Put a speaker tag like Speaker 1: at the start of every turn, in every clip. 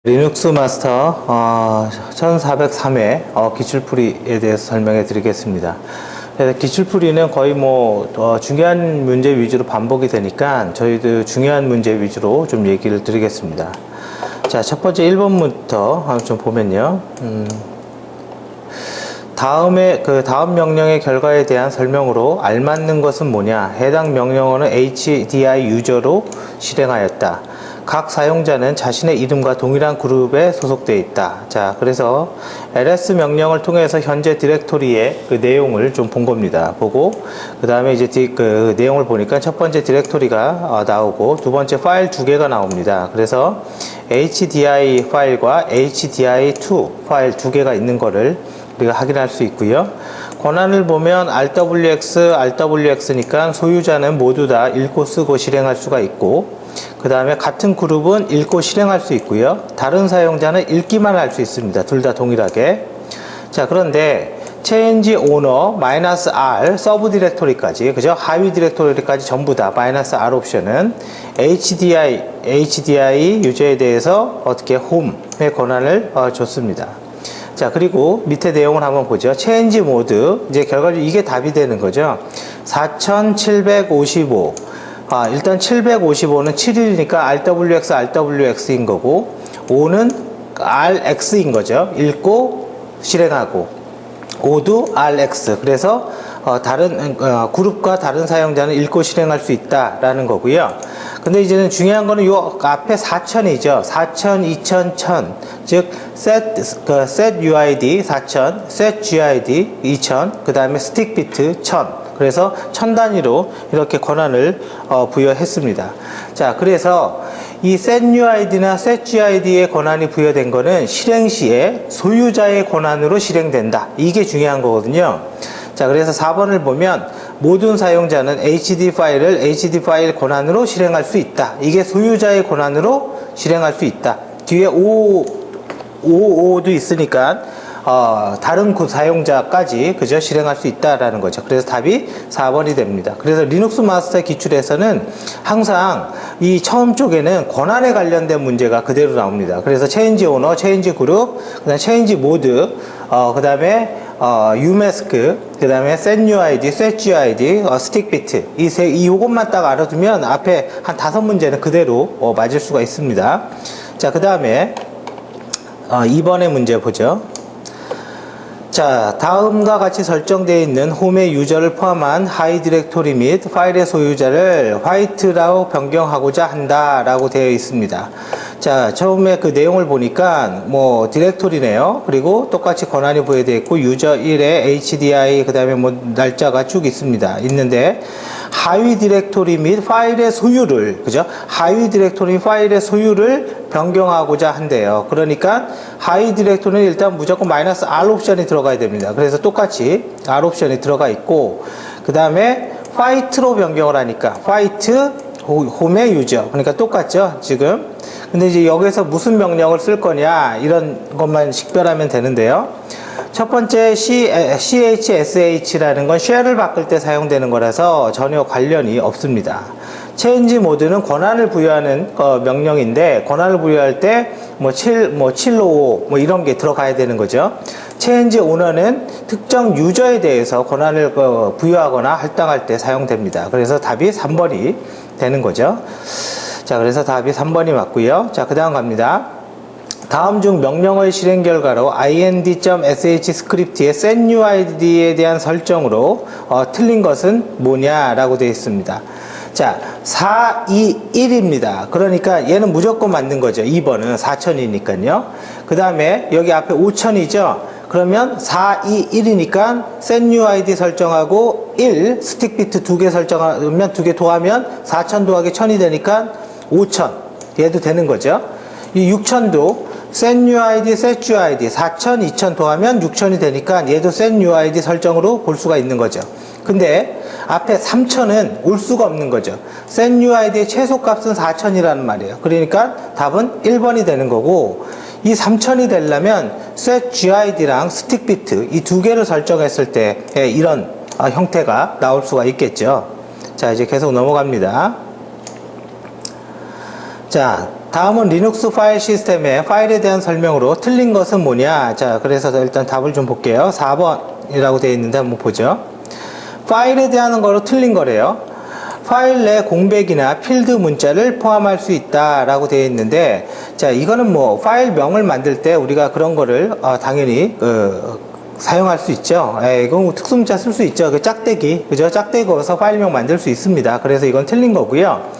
Speaker 1: 리눅스 마스터 1403회 기출풀이에 대해서 설명해 드리겠습니다. 기출풀이는 거의 중요한 문제 위주로 반복이 되니까 저희도 중요한 문제 위주로 좀 얘기를 드리겠습니다. 자, 첫 번째 1번부터 한번 좀 보면요. 다음 명령의 결과에 대한 설명으로 알맞는 것은 뭐냐? 해당 명령어는 HDI 유저로 실행하였다. 각 사용자는 자신의 이름과 동일한 그룹에 소속되어 있다. 자, 그래서 ls 명령을 통해서 현재 디렉토리의 그 내용을 좀 본 겁니다. 보고 그 다음에 이제 그 내용을 보니까 첫 번째 디렉토리가 나오고 두 번째 파일 두 개가 나옵니다. 그래서 HDI 파일과 HDI2 파일 두 개가 있는 거를 우리가 확인할 수 있고요. 권한을 보면 RWX니까 소유자는 모두 다 읽고 쓰고 실행할 수가 있고, 그 다음에 같은 그룹은 읽고 실행할 수 있고요. 다른 사용자는 읽기만 할 수 있습니다. 둘 다 동일하게. 자, 그런데 change owner -r 서브 디렉토리까지, 그죠? 하위 디렉토리까지 전부 다 -r 옵션은 HDI 유저에 대해서 어떻게 홈의 권한을 줬습니다. 자, 그리고 밑에 내용을 한번 보죠. change mode, 이제 결과적으로 이게 답이 되는 거죠. 4755. 일단 755는 7일이니까 RWX인 거고, 5는 RX인 거죠. 읽고 실행하고, 5도 RX. 그래서 다른 그룹과 다른 사용자는 읽고 실행할 수 있다라는 거고요. 근데 이제는 중요한 거는 요 앞에 4000이죠. 4000, 2000, 1000. 즉 set UID 4000, set GID 2000, 그 다음에 스틱 비트 1000. 그래서 1000 단위로 이렇게 권한을 부여했습니다. 자, 그래서 이 setUID나 setGID의 권한이 부여된 거는 실행 시에 소유자의 권한으로 실행된다. 이게 중요한 거거든요. 자, 그래서 4번을 보면 모든 사용자는 HD 파일 권한으로 실행할 수 있다. 이게 소유자의 권한으로 실행할 수 있다. 뒤에 5도 있으니까 다른 그 사용자까지 그저 실행할 수 있다라는 거죠. 그래서 답이 4번이 됩니다. 그래서 리눅스 마스터 기출에서는 항상 이 처음 쪽에는 권한에 관련된 문제가 그대로 나옵니다. 그래서 change owner, change group, 그다음 change mode, 그다음에 umask, 그 다음에 setUID, setGID, stickbit 요것만 딱 알아두면 앞에 한 5문제는 그대로 맞을 수가 있습니다. 자, 그 다음에 2번의 문제 보죠. 자, 다음과 같이 설정되어 있는 홈의 유저를 포함한 하위 디렉토리 및 파일의 소유자를 화이트라고 변경하고자 한다라고 되어 있습니다. 자, 처음에 그 내용을 보니까 디렉토리네요. 그리고 똑같이 권한이 부여되어 있고 유저 1에 HDI 그다음에 날짜가 쭉 있는데 하위 디렉토리 및 파일의 소유를, 그죠? 하위 디렉토리 파일의 소유를 변경하고자 한대요. 그러니까 하위 디렉토리는 일단 무조건 -R 옵션이 들어가야 됩니다. 그래서 똑같이 R 옵션이 들어가 있고, 그 다음에 화이트로 변경을 하니까 화이트 홈의 유저, 그러니까 똑같죠 지금. 근데 이제 여기서 무슨 명령을 쓸 거냐 이런 것만 식별하면 되는데요. 첫 번째 CHSH라는 건 쉘을 바꿀 때 사용되는 거라서 전혀 관련이 없습니다. 체인지 모드는 권한을 부여하는 명령인데, 권한을 부여할 때 755 이런 게 들어가야 되는 거죠. 체인지 오너는 특정 유저에 대해서 권한을 부여하거나 할당할 때 사용됩니다. 그래서 답이 3번이 되는 거죠. 자, 그래서 답이 3번이 맞고요. 자, 그 다음 갑니다. 다음 중 명령어의 실행 결과로 ind.sh 스크립트의 setUID에 대한 설정으로 틀린 것은 뭐냐라고 되어 있습니다. 자, 421입니다. 그러니까 얘는 무조건 맞는 거죠. 2번은 4000이니까요. 그 다음에 여기 앞에 5000이죠. 그러면 421이니까 setUID 설정하고 1 스틱 비트 2개 설정하면 2개 더하면 4000 더하기 1000이 되니까 5000. 얘도 되는 거죠. 이 6000도 setUID, setGID 4000, 2000 더하면 6000이 되니까 얘도 setUID 설정으로 볼 수가 있는 거죠. 근데 앞에 3000은 올 수가 없는 거죠. setUID의 최소값은 4000이라는 말이에요. 그러니까 답은 1번이 되는 거고, 이 3000이 되려면 setGID랑 stickbit 이 두 개를 설정했을 때 이런 형태가 나올 수가 있겠죠. 자, 이제 계속 넘어갑니다. 자, 다음은 리눅스 파일 시스템의 파일에 대한 설명으로 틀린 것은 뭐냐. 자, 그래서 일단 답을 좀 볼게요. 4번이라고 되어 있는데 한번 보죠. 파일에 대한 거로 틀린 거래요. 파일 내 공백이나 필드 문자를 포함할 수 있다라고 되어 있는데, 자, 이거는 뭐 파일명을 만들 때 우리가 그런 거를 당연히 사용할 수 있죠. 이건 특수문자 쓸 수 있죠. 그 짝대기, 그죠? 짝대기 걸어서 파일명 만들 수 있습니다. 그래서 이건 틀린 거고요.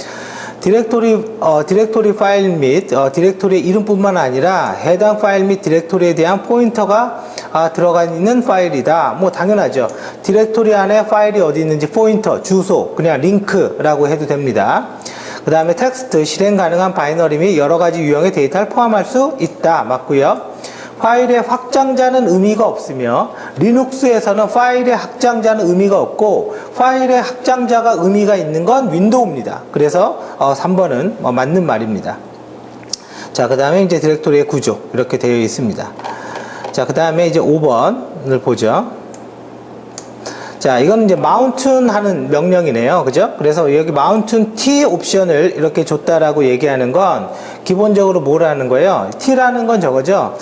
Speaker 1: 디렉토리 파일 및 디렉토리 이름뿐만 아니라 해당 파일 및 디렉토리에 대한 포인터가 들어가 있는 파일이다. 뭐 당연하죠. 디렉토리 안에 파일이 어디 있는지 포인터, 주소, 그냥 링크라고 해도 됩니다. 그 다음에 텍스트, 실행 가능한 바이너리 및 여러 가지 유형의 데이터를 포함할 수 있다. 맞고요. 파일의 확장자는 의미가 없으며 리눅스에서는 파일의 확장자는 의미가 없고 파일의 확장자가 의미가 있는 건 윈도우입니다. 그래서 3번은 맞는 말입니다. 자, 그 다음에 이제 디렉토리의 구조 이렇게 되어 있습니다. 자, 그 다음에 이제 5번을 보죠. 자, 이건 이제 마운튼 하는 명령이네요. 그죠? 그래서 여기 마운튼 T 옵션을 이렇게 줬다라고 얘기하는 건 기본적으로 뭐라는 거예요? T라는 건 저거죠.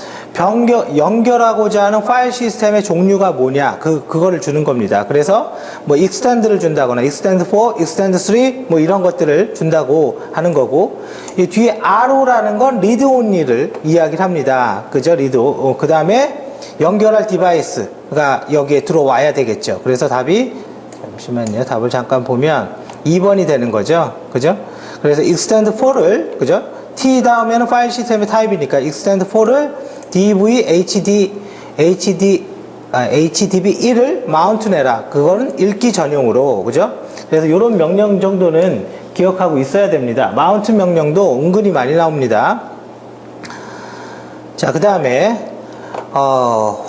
Speaker 1: 연결하고자 하는 파일 시스템의 종류가 뭐냐, 그거를 주는 겁니다. 그래서 뭐 extend를 준다거나 extend 4, extend 3 뭐 이런 것들을 준다고 하는 거고, 이 뒤에 RO라는 건 read only를 이야기를 합니다. 그죠? read. 그 다음에 연결할 디바이스가 여기에 들어와야 되겠죠. 그래서 답이, 잠시만요. 답을 잠깐 보면 2번이 되는 거죠. 그죠? 그래서 extend 4를, 그죠? T 다음에는 파일 시스템의 타입이니까 extend 4를 DV HDB1을 마운트내라. 그거는 읽기 전용으로, 그죠? 그래서 이런 명령 정도는 기억하고 있어야 됩니다. 마운트 명령도 은근히 많이 나옵니다. 자, 그 다음에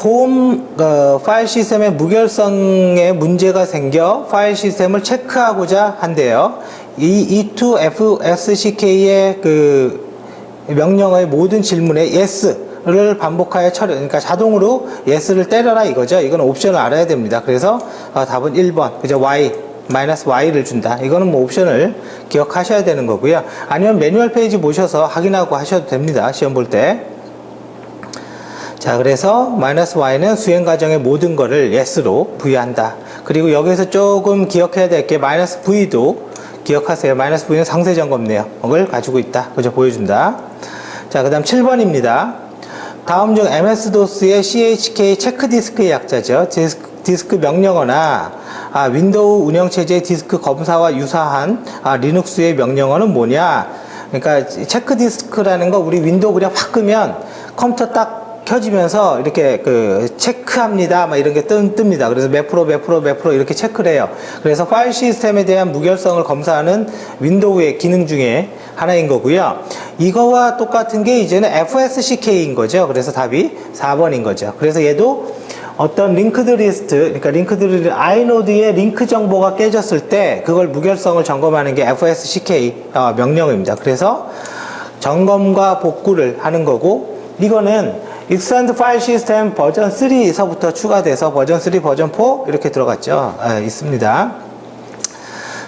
Speaker 1: 홈 파일 시스템의 무결성에 문제가 생겨 파일 시스템을 체크하고자 한대요. 이 E2FSCK의 그 명령의 모든 질문에 yes를 반복하여 그러니까 자동으로 yes를 때려라 이거죠. 이건 옵션을 알아야 됩니다. 그래서 답은 1번, 그죠? y를 준다. 이거는 뭐 옵션을 기억하셔야 되는 거고요. 아니면 매뉴얼 페이지 보셔서 확인하고 하셔도 됩니다. 시험 볼 때. 자, 그래서 -y는 수행 과정의 모든 거를 yes로 부여한다. 그리고 여기서 조금 기억해야 될 게 -v도 기억하세요. -v는 상세 점검 내역을 가지고 있다. 그죠? 보여준다. 자, 그 다음 7번입니다. 다음 중 MS-DOS의 CHK 체크디스크의 약자죠. 디스크 명령어나 윈도우 운영체제의 디스크 검사와 유사한 리눅스의 명령어는 뭐냐? 그러니까 체크디스크라는 거 우리 윈도우 그냥 확 끄면 컴퓨터 딱 켜지면서 이렇게 체크합니다. 막 이런 게 뜹니다. 그래서 몇 프로 이렇게 체크를 해요. 그래서 파일 시스템에 대한 무결성을 검사하는 윈도우의 기능 중에 하나인 거고요. 이거와 똑같은 게 이제는 FSCK인 거죠. 그래서 답이 4번인 거죠. 그래서 얘도 어떤 링크드 리스트, 그러니까 아이노드의 링크 정보가 깨졌을 때 그걸 무결성을 점검하는 게 FSCK 명령입니다. 그래서 점검과 복구를 하는 거고, 이거는 Extend 파일 시스템 버전 3서부터 추가돼서 버전 3, 버전 4 이렇게 들어갔죠. 있습니다.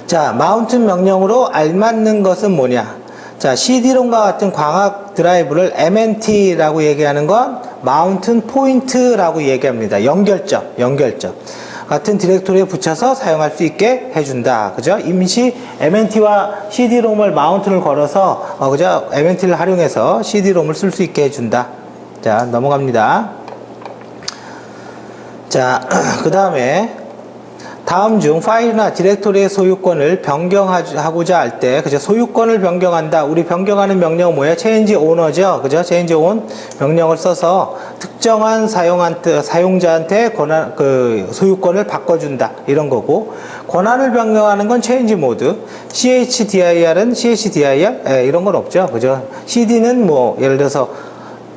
Speaker 1: 자, 마운튼 명령으로 알맞는 것은 뭐냐? 자, CD롬과 같은 광학 드라이브를 MNT라고 얘기하는 건 마운튼 포인트라고 얘기합니다. 연결점. 같은 디렉토리에 붙여서 사용할 수 있게 해준다. 그죠? 임시 MNT와 CD롬을 마운트를 걸어서, 그죠? MNT를 활용해서 CD롬을 쓸 수 있게 해준다. 자, 넘어갑니다. 자, 그 다음에 다음 중 파일이나 디렉토리의 소유권을 변경하고자 할 때, 그죠? 소유권을 변경한다. 우리 변경하는 명령은 뭐예요? change owner죠. 그죠? change own 명령을 써서 특정한 사용자한테 소유권을 바꿔준다. 이런 거고, 권한을 변경하는 건 change mode. CHDIR은 CHDIR? 이런 건 없죠. 그죠? CD는 뭐, 예를 들어서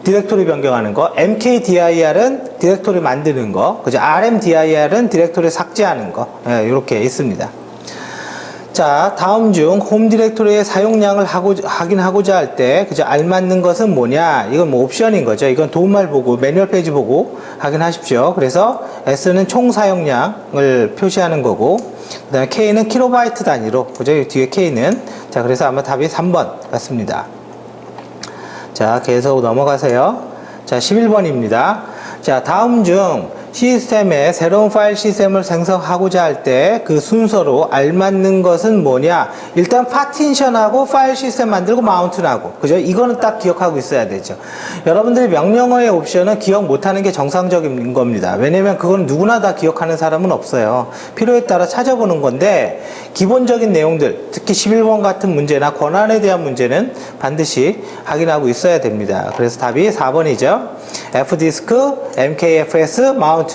Speaker 1: 디렉토리 변경하는 거, mkdir은 디렉토리 만드는 거, 그죠? rmdir은 디렉토리 삭제하는 거, 이렇게 있습니다. 자, 다음 중 홈 디렉토리의 사용량을 확인하고자 할 때, 그죠? 알맞는 것은 뭐냐? 이건 뭐 옵션인 거죠. 이건 도움말 보고, 매뉴얼 페이지 보고 확인하십시오. 그래서 S는 총 사용량을 표시하는 거고, 그 다음에 K는 킬로바이트 단위로, 그죠? 뒤에 K는. 자, 그래서 아마 답이 3번 같습니다. 자, 계속 넘어가세요. 자, 11번입니다. 자, 다음 중 시스템에 새로운 파일 시스템을 생성하고자 할 때 그 순서로 알맞는 것은 뭐냐? 일단 파티션하고 파일 시스템 만들고 마운트하고, 그죠? 이거는 딱 기억하고 있어야 되죠. 여러분들이 명령어의 옵션은 기억 못하는 게 정상적인 겁니다. 왜냐면 그건 누구나 다 기억하는 사람은 없어요. 필요에 따라 찾아보는 건데, 기본적인 내용들, 특히 11번 같은 문제나 권한에 대한 문제는 반드시 확인하고 있어야 됩니다. 그래서 답이 4번이죠. F디스크, MKFS, 마운트.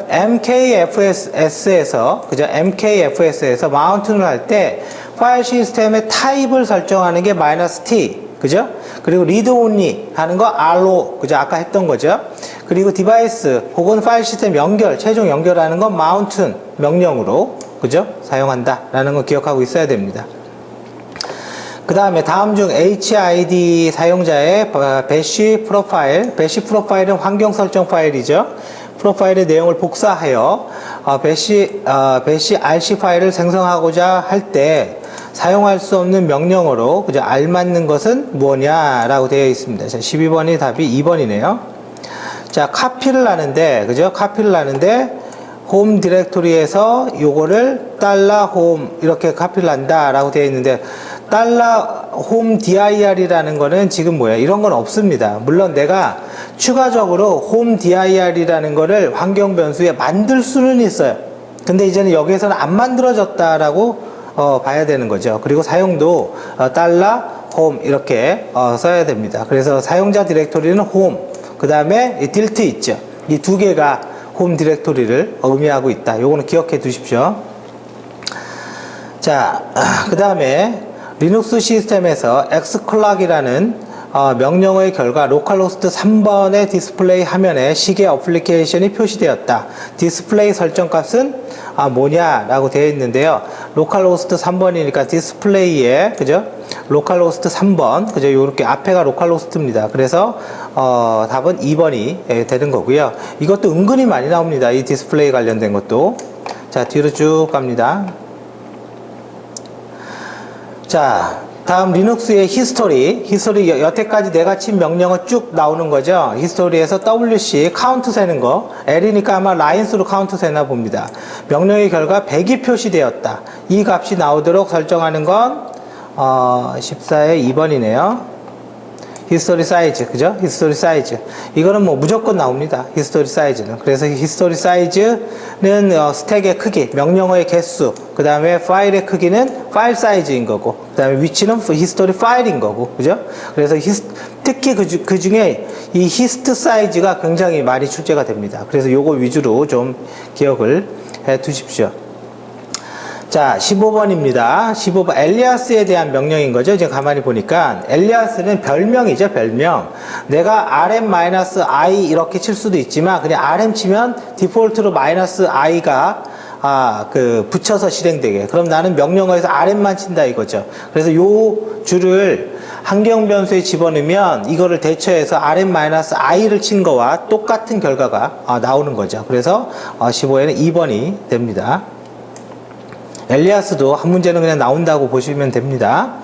Speaker 1: MKFS에서, 그죠? MKFS에서 마운트를 할 때 파일 시스템의 타입을 설정하는 게 -t, 그죠? 그리고 read only 하는 거 r로, 그죠? 아까 했던 거죠. 그리고 디바이스 혹은 파일 시스템 연결, 최종 연결하는 건 mount 명령으로, 그죠? 사용한다 라는 거 기억하고 있어야 됩니다. 그 다음에 다음 중 HID 사용자의 배시 프로파일, 배시 프로파일은 환경 설정 파일이죠. 프로파일의 내용을 복사하여 배시 RC 파일을 생성하고자 할 때 사용할 수 없는 명령어로, 그죠? 알맞는 것은 뭐냐라고 되어 있습니다. 자, 12번이 답이 2번이네요. 자, 카피를 하는데, 그죠? 카피를 하는데 홈 디렉토리에서 요거를 $홈 이렇게 카피를 한다라고 되어 있는데, $홈 dir이라는 거는 지금 뭐야? 이런 건 없습니다. 물론 내가 추가적으로 홈 dir이라는 거를 환경 변수에 만들 수는 있어요. 근데 이제는 여기에서는 안 만들어졌다라고 봐야 되는 거죠. 그리고 사용도 $홈 이렇게 써야 됩니다. 그래서 사용자 디렉토리는 홈, 그 다음에 이 딜트 있죠. 이 두 개가 홈 디렉토리를 의미하고 있다. 요거는 기억해 두십시오. 자, 그 다음에 리눅스 시스템에서 xclock이라는 명령어의 결과 로컬호스트 3번의 디스플레이 화면에 시계 어플리케이션이 표시되었다. 디스플레이 설정 값은 뭐냐라고 되어 있는데요. 로컬호스트 3번이니까 디스플레이에, 그죠? 로컬호스트 3번, 그죠? 요렇게 앞에가 로컬호스트입니다. 그래서 답은 2번이 되는 거고요. 이것도 은근히 많이 나옵니다. 이 디스플레이 관련된 것도. 자, 뒤로 쭉 갑니다. 자, 다음 리눅스의 히스토리 여태까지 내가 친 명령어 쭉 나오는 거죠. 히스토리에서 WC 카운트 세는 거, L이니까 아마 라인수로 카운트 세나 봅니다. 명령의 결과 100이 표시되었다. 이 값이 나오도록 설정하는 건 14의 2번이네요. 히스토리 사이즈, 그죠? 히스토리 사이즈. 이거는 뭐 무조건 나옵니다. 히스토리 사이즈는. 그래서 히스토리 사이즈는 스택의 크기, 명령어의 개수, 그 다음에 파일의 크기는 파일 사이즈인 거고, 그 다음에 위치는 히스토리 파일인 거고, 그죠? 그래서 특히 그 중에 이 히스트 사이즈가 굉장히 많이 출제가 됩니다. 그래서 요거 위주로 좀 기억을 해 두십시오. 자, 15번입니다. 15번 엘리아스에 대한 명령인 거죠. 지금 가만히 보니까 엘리아스는 별명이죠. 별명. 내가 rm-i 이렇게 칠 수도 있지만 그냥 rm 치면 디폴트로 -i가 붙여서 실행되게. 그럼 나는 명령어에서 rm만 친다 이거죠. 그래서 요 줄을 환경 변수에 집어넣으면 이거를 대처해서 rm-i를 친 거와 똑같은 결과가 나오는 거죠. 그래서 15에는 2번이 됩니다. 엘리아스도 한 문제는 그냥 나온다고 보시면 됩니다.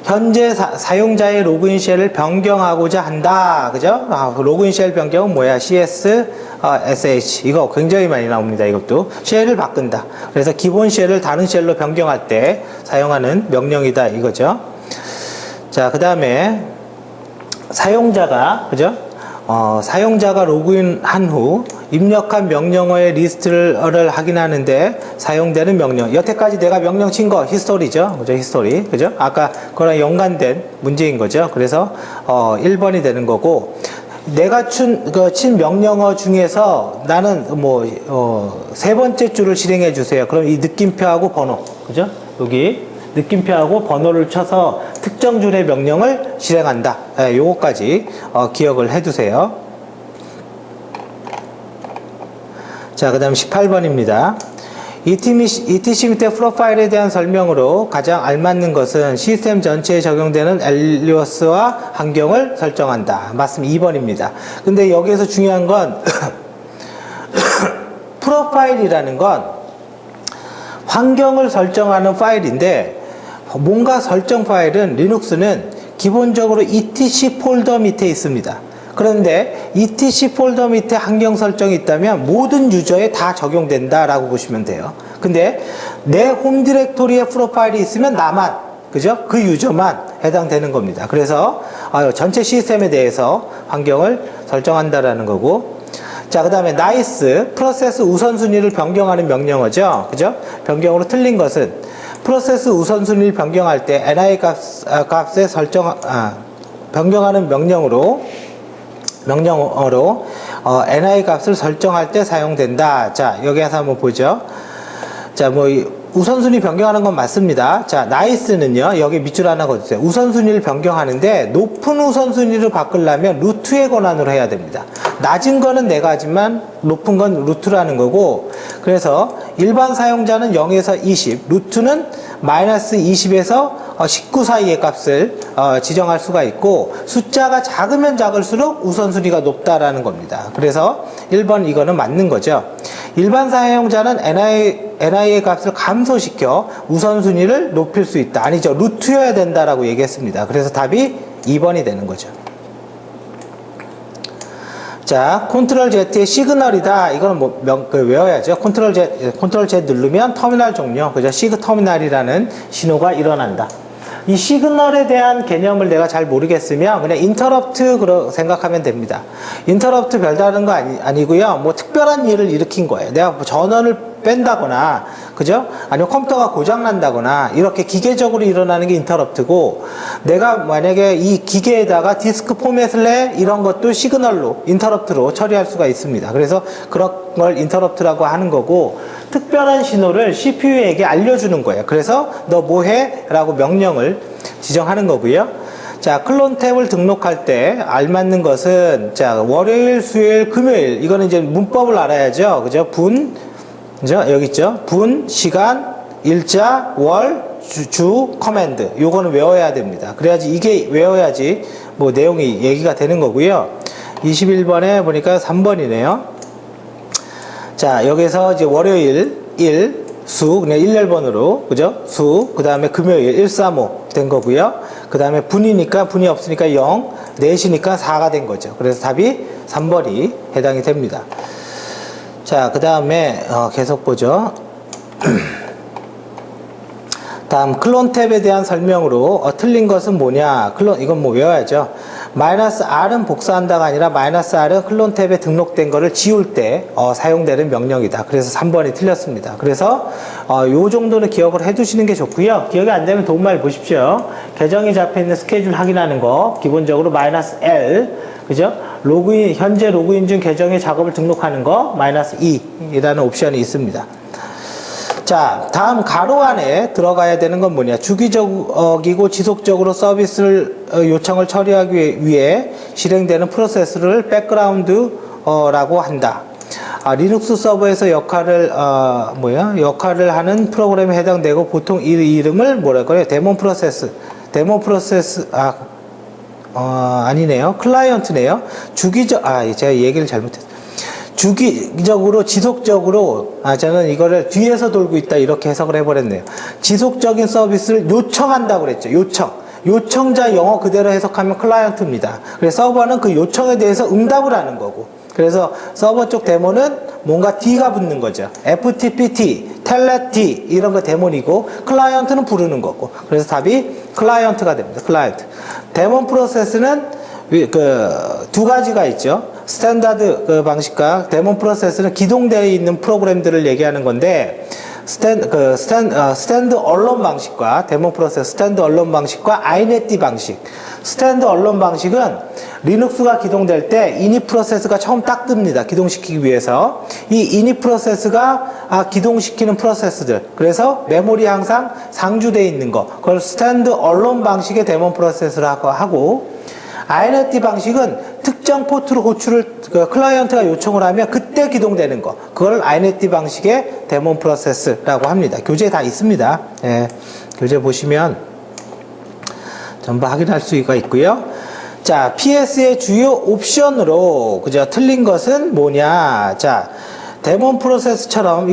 Speaker 1: 현재 사용자의 로그인 쉘을 변경하고자 한다. 그죠? 로그인 쉘 변경은 뭐야? CS, SH. 이거 굉장히 많이 나옵니다. 이것도. 쉘을 바꾼다. 그래서 기본 쉘을 다른 쉘로 변경할 때 사용하는 명령이다. 이거죠. 자, 그 다음에 사용자가, 그죠? 사용자가 로그인한 후 입력한 명령어의 리스트를 확인하는데 사용되는 명령. 여태까지 내가 명령 친 거 히스토리죠. 그죠? 히스토리. 그죠? 아까 그거랑 연관된 문제인 거죠. 그래서 1번이 되는 거고, 내가 친 명령어 중에서 나는 세 번째 줄을 실행해 주세요. 그럼 이 느낌표하고 번호. 그죠? 여기 느낌표하고 번호를 쳐서 특정 줄의 명령을 실행한다. 네, 요거까지 기억을 해 두세요. 자, 그 다음 18번입니다. ETC 밑에 프로파일에 대한 설명으로 가장 알맞는 것은 시스템 전체에 적용되는 엘리어스와 환경을 설정한다. 맞습니다. 2번입니다. 근데 여기에서 중요한 건 프로파일이라는 건 환경을 설정하는 파일인데, 뭔가 설정 파일은 리눅스는 기본적으로 etc 폴더 밑에 있습니다. 그런데 etc 폴더 밑에 환경 설정이 있다면 모든 유저에 다 적용된다라고 보시면 돼요. 근데 내 홈 디렉토리에 프로파일이 있으면 나만, 그죠? 그 유저만 해당되는 겁니다. 그래서 전체 시스템에 대해서 환경을 설정한다라는 거고. 자, 그 다음에 나이스, 프로세스 우선순위를 변경하는 명령어죠. 그죠? 변경으로 틀린 것은 프로세스 우선순위를 변경할 때 ni 값에 변경하는 명령어로 ni 값을 설정할 때 사용된다. 자, 여기에서 한번 보죠. 자, 뭐 우선순위 변경하는 건 맞습니다. 자, 나이스는요, 여기 밑줄 하나 그어주세요. 우선순위를 변경하는데 높은 우선순위를 바꾸려면 루트의 권한으로 해야 됩니다. 낮은 거는 내가 하지만 높은 건 루트라는 거고, 그래서 일반 사용자는 0에서 20, 루트는 마이너스 20에서 19 사이의 값을 지정할 수가 있고, 숫자가 작으면 작을수록 우선순위가 높다라는 겁니다. 그래서 1번 이거는 맞는 거죠. 일반 사용자는 ni의 값을 감소시켜 우선순위를 높일 수 있다. 아니죠. 루트여야 된다라고 얘기했습니다. 그래서 답이 2번이 되는 거죠. 자, 컨트롤 Z의 시그널이다. 이거는 뭐 외워야죠. 컨트롤 Z 누르면 터미널 종료. 그죠? 시그 터미널이라는 신호가 일어난다. 이 시그널에 대한 개념을 내가 잘 모르겠으면 그냥 인터럽트 생각하면 됩니다. 인터럽트 별다른 거 아니고요. 뭐 특별한 일을 일으킨 거예요. 내가 뭐 전원을 뺀다거나, 그죠? 아니면 컴퓨터가 고장난다거나, 이렇게 기계적으로 일어나는 게 인터럽트고, 내가 만약에 이 기계에다가 디스크 포맷을 내, 이런 것도 시그널로, 인터럽트로 처리할 수가 있습니다. 그래서 그런 걸 인터럽트라고 하는 거고, 특별한 신호를 CPU에게 알려주는 거예요. 그래서 너 뭐해? 라고 명령을 지정하는 거고요. 자, 클론 탭을 등록할 때 알맞는 것은, 자, 월요일, 수요일, 금요일. 이거는 이제 문법을 알아야죠. 그죠? 그죠? 여기 있죠? 분, 시간, 일자, 월, 주, 커맨드. 요거는 외워야 됩니다. 그래야지, 이게 외워야지 뭐 내용이 얘기가 되는 거고요. 21번에 보니까 3번이네요. 자, 여기서 이제 월요일 1, 수, 그냥 1열번으로, 그죠? 수, 그 다음에 금요일 135 된 거고요. 그 다음에 분이니까, 분이 없으니까 0, 넷이니까 4가 된 거죠. 그래서 답이 3번이 해당이 됩니다. 자, 그 다음에 계속 보죠. 다음 클론 탭에 대한 설명으로 틀린 것은 뭐냐? 이건 뭐 외워야죠. 마이너스 R은 복사한다가 아니라 마이너스 R은 클론 탭에 등록된 거를 지울 때 사용되는 명령이다. 그래서 3번이 틀렸습니다. 그래서 요 정도는 기억을 해두시는 게 좋고요. 기억이 안 되면 도움말 보십시오. 계정이 잡혀있는 스케줄 확인하는 거 기본적으로 마이너스 L, 그죠? 현재 로그인 중 계정의 작업을 등록하는 거 마이너스 2이라는 옵션이 있습니다. 자, 다음 가로 안에 들어가야 되는 건 뭐냐? 주기적이고 지속적으로 서비스를 요청을 처리하기 위해 실행되는 프로세스를 백그라운드라고 한다. 리눅스 서버에서 역할을 하는 프로그램에 해당되고 보통 이 이름을 뭐랄 거예요? 데몬 프로세스, 아니네요. 클라이언트네요. 제가 얘기를 잘못했어요. 주기적으로, 지속적으로, 저는 이거를 뒤에서 돌고 있다, 이렇게 해석을 해버렸네요. 지속적인 서비스를 요청한다고 그랬죠. 요청자 영어 그대로 해석하면 클라이언트입니다. 그래서 서버는 그 요청에 대해서 응답을 하는 거고. 그래서 서버 쪽 데모는 뭔가 D가 붙는 거죠. FTPT, 텔레T, 이런 거 데몬이고, 클라이언트는 부르는 거고. 그래서 답이 클라이언트가 됩니다. 클라이언트. 데몬 프로세스는 두 가지가 있죠. 스탠다드 방식과 데몬 프로세스는 기동되어 있는 프로그램들을 얘기하는 건데, 스탠드 언론 방식과 데몬 프로세스 스탠드 언론 방식과 inet 방식. 스탠드 언론 방식은 리눅스가 기동될 때 init 프로세스가 처음 딱 뜹니다. 기동시키기 위해서. 이 init 프로세스가 기동시키는 프로세스들. 그래서 메모리에 항상 상주되어 있는 거. 그걸 스탠드 언론 방식의 데몬 프로세스라고 하고, inet 방식은 특정 포트로 호출을 클라이언트가 요청을 하면 그때 기동되는 거. 그걸 inet 방식의 데몬 프로세스라고 합니다. 교재에 다 있습니다. 예, 교재 보시면 전부 확인할 수가 있고요. 자, PS의 주요 옵션으로 그죠? 틀린 것은 뭐냐? 자, 데몬 프로세스처럼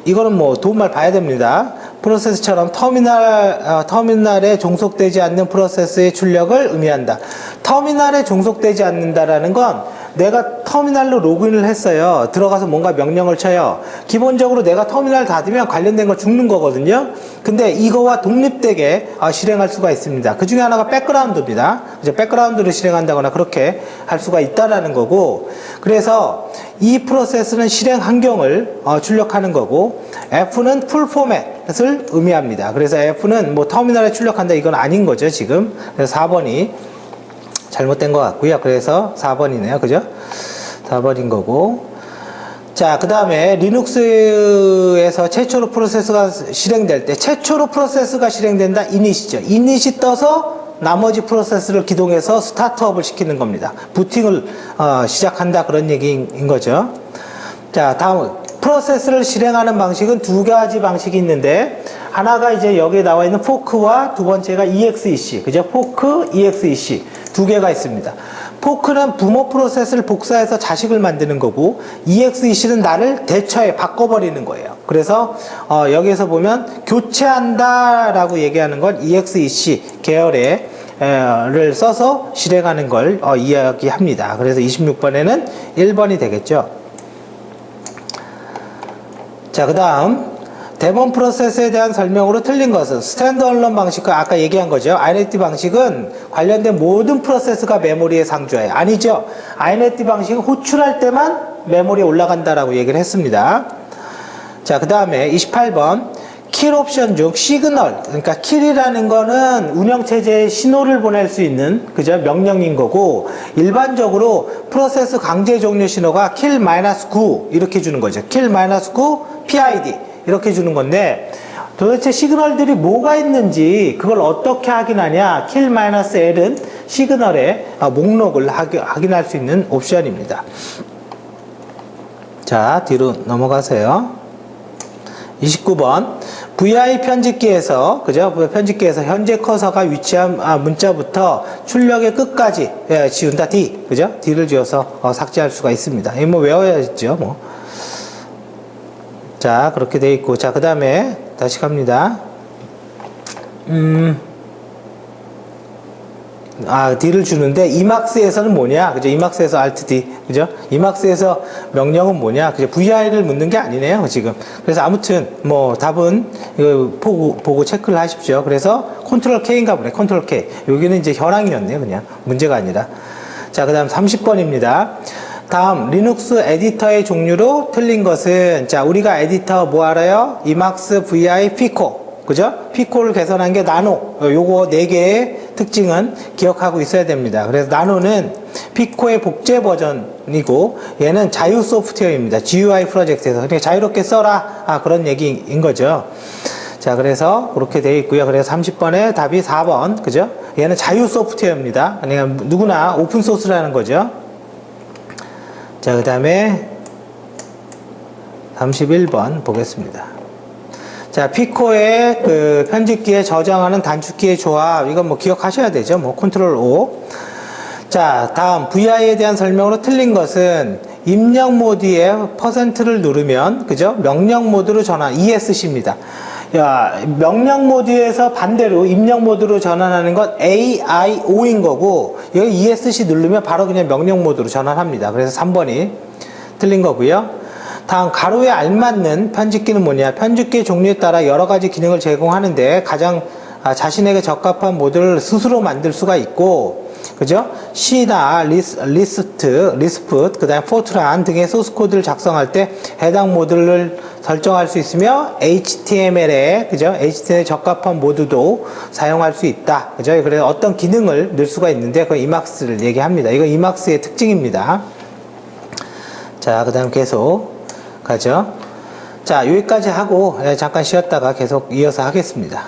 Speaker 1: 이거는 뭐 도움말 봐야 됩니다. 프로세스처럼 터미널에 종속되지 않는 프로세스의 출력을 의미한다. 터미널에 종속되지 않는다라는 건 내가 터미널로 로그인을 했어요. 들어가서 뭔가 명령을 쳐요. 기본적으로 내가 터미널 닫으면 관련된 거 죽는 거거든요. 근데 이거와 독립되게 실행할 수가 있습니다. 그 중에 하나가 백그라운드입니다. 이제 백그라운드를 실행한다거나 그렇게 할 수가 있다라는 거고, 그래서 이 프로세스는 실행 환경을 출력하는 거고, F는 풀 포맷을 의미합니다. 그래서 F는 뭐 터미널에 출력한다 이건 아닌 거죠, 지금. 그래서 4번이 잘못된 것 같고요. 그래서 4번이네요. 그죠? 4번인 거고. 자, 그 다음에 리눅스에서 최초로 프로세스가 실행될 때, 최초로 프로세스가 실행된다, 이닛이죠. 이닛이 떠서 나머지 프로세스를 기동해서 스타트업을 시키는 겁니다. 부팅을 시작한다, 그런 얘기인 거죠. 자, 다음 프로세스를 실행하는 방식은 두 가지 방식이 있는데, 하나가 이제 여기에 나와 있는 포크와 두 번째가 EXEC, 그죠? 포크, EXEC 두 개가 있습니다. 포크는 부모 프로세스를 복사해서 자식을 만드는 거고, EXEC는 나를 대처해 바꿔버리는 거예요. 그래서 여기에서 보면 교체한다 라고 얘기하는 건 EXEC 계열을 써서 실행하는 걸 이야기합니다. 그래서 26번에는 1번이 되겠죠. 자, 그 다음 데몬 프로세스에 대한 설명으로 틀린 것은 스탠드얼론 방식과 아까 얘기한 거죠. INET 방식은 관련된 모든 프로세스가 메모리에 상주해요. 아니죠. INET 방식은 호출할 때만 메모리에 올라간다라고 얘기를 했습니다. 자, 그 다음에 28번 킬 옵션 중 시그널, 그러니까 킬이라는 거는 운영체제에 신호를 보낼 수 있는, 그죠? 명령인 거고, 일반적으로 프로세스 강제 종료 신호가 킬-9 이렇게 주는 거죠. 킬-9 PID 이렇게 주는 건데, 도대체 시그널들이 뭐가 있는지 그걸 어떻게 확인하냐? 킬-L은 시그널의 목록을 확인할 수 있는 옵션입니다. 자, 뒤로 넘어가세요. 29번 VI 편집기에서, 그죠? 편집기에서 현재 커서가 위치한 문자부터 출력의 끝까지 지운다. D, 그죠? D를 지어서 삭제할 수가 있습니다. 이거 뭐 외워야죠, 뭐. 자, 그렇게 돼 있고, 자, 그 다음에 다시 갑니다. D를 주는데, 이막스에서는 뭐냐? 그죠? 이막스에서 Alt D. 그죠? 이막스에서 명령은 뭐냐? 그죠? VI를 묻는 게 아니네요, 지금. 그래서 아무튼, 뭐, 답은, 이거 보고 체크를 하십시오. 그래서, 컨트롤 K인가 보네, 컨트롤 K. 여기는 이제 현황이었네요, 그냥. 문제가 아니라. 자, 그 다음 30번입니다. 다음, 리눅스 에디터의 종류로 틀린 것은, 자, 우리가 에디터 뭐 알아요? 이막스, VI, 피코. 그죠? 피코를 개선한 게 나노. 요거 4개의 특징은 기억하고 있어야 됩니다. 그래서 나노는 피코의 복제 버전이고, 얘는 자유 소프트웨어입니다. GUI 프로젝트에서. 그러니까 자유롭게 써라. 그런 얘기인 거죠. 자, 그래서 그렇게 되어 있고요. 그래서 30번에 답이 4번. 그죠? 얘는 자유 소프트웨어입니다. 그러니까 누구나 오픈 소스라는 거죠. 자, 그 다음에 31번 보겠습니다. 자, 피코의 그 편집기에 저장하는 단축키의 조합, 이건 뭐 기억하셔야 되죠. 뭐 컨트롤 O. 자, 다음 VI에 대한 설명으로 틀린 것은 입력 모드에 %를 누르면, 그죠? 명령 모드로 전환, ESC입니다. 명령 모드에서 반대로 입력 모드로 전환하는 건 AIO인 거고, 여기 ESC 누르면 바로 그냥 명령 모드로 전환합니다. 그래서 3번이 틀린 거고요. 다음 가로에 알맞는 편집기는 뭐냐? 편집기 종류에 따라 여러 가지 기능을 제공하는데 가장 자신에게 적합한 모드를 스스로 만들 수가 있고, 그죠? C나 리스프트, 그 다음에 포트란 등의 소스 코드를 작성할 때 해당 모드를 설정할 수 있으며, HTML에, 그죠? HTML에 적합한 모드도 사용할 수 있다. 그죠? 그래서 어떤 기능을 넣을 수가 있는데, 그 이막스를 얘기합니다. 이거 이막스의 특징입니다. 자, 그 다음 계속 가죠. 자, 여기까지 하고 잠깐 쉬었다가 계속 이어서 하겠습니다.